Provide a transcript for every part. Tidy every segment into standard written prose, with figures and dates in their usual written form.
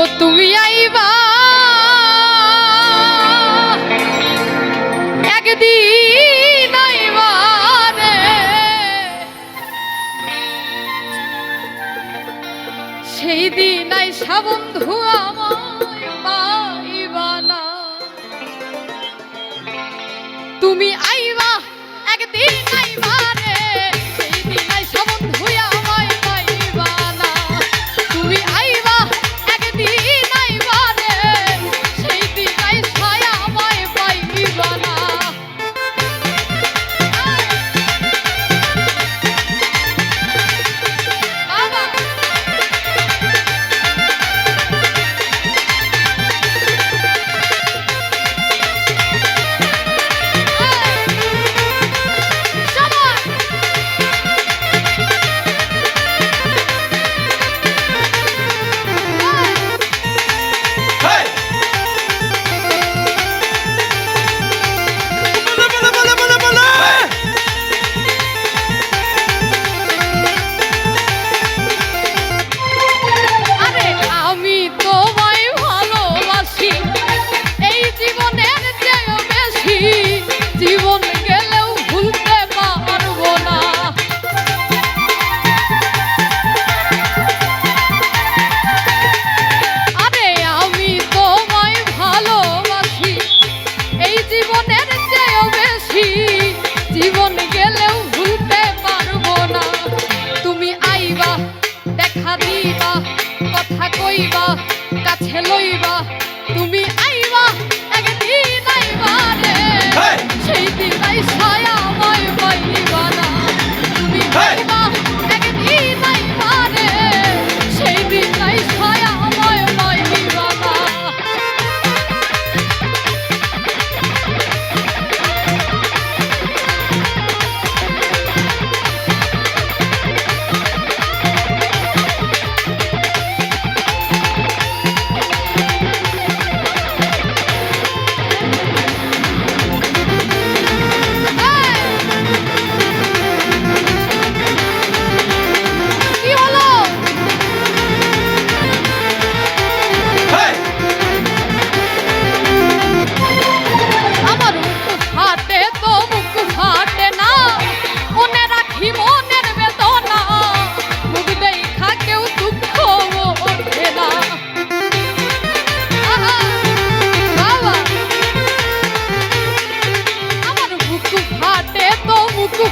ও তুমি আইবা একদিন আইবা রে, সেই দিন আইসা বন্ধু আমায় পাইবা না। তুমি আইবা একদিন আইবা রে, সেই দিন আইসা বন্ধু আমায় পাইবা না। তুমি আইবা একদিন আইবা রে, সেই দিন আইসা আমায় পাইবা না। জীবন গেলেও ভুলতে পারবো না। তুমি আইবা দেখা দিবা কথা কইবা কাছে লইবা। তুমি আইবা একদিন আইবা রে, সেই দিন আইসা আমায় পাইবা না। তুমি আইবা একদিন আইবা রে, সেই দিন আইসা আমায় পাইবা না।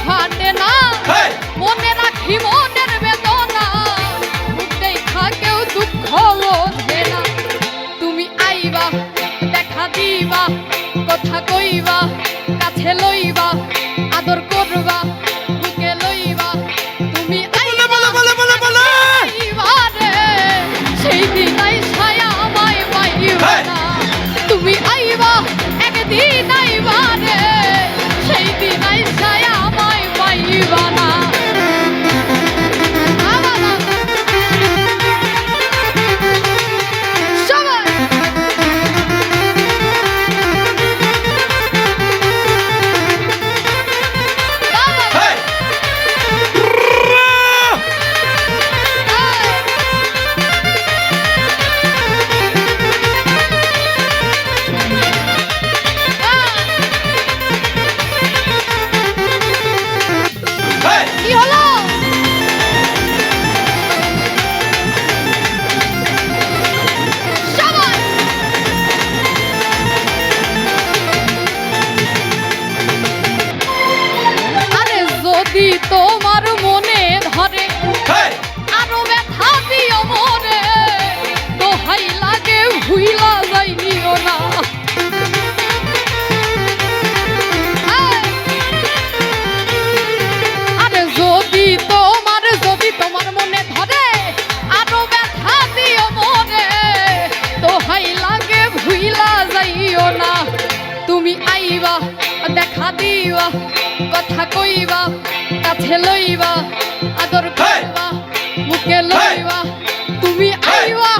ফাটে না মনে রাখি মনের বেদনা, মুখ দেখা কেউ দুঃখ ওঠে না। তুমি আইবা দেখা দিবা কথা কইবা কাছে লইবা আদর করবা বুকে লইবা। তুমি আইবা রে, সেই দিন আইসা আমায় পাইবা না। তুমি আইবা একদিন আইবা রে, সেই দিন আইসা আমায় পাইবা না। যদি তোমার মনে ধরে আরো ব্যথা দিও মনে, দোহাই লাগে ভুইলা যাইও না। আরে যদি তোমার মনে ধরে আরো ব্যথা দিও মনে, দোহাই লাগে ভুইলা যাইও না। তুমি আইবা দেখা দিবা কথা কইবা কাছে লইবা আদর করবা মুখে লইবা। তুমি আইবা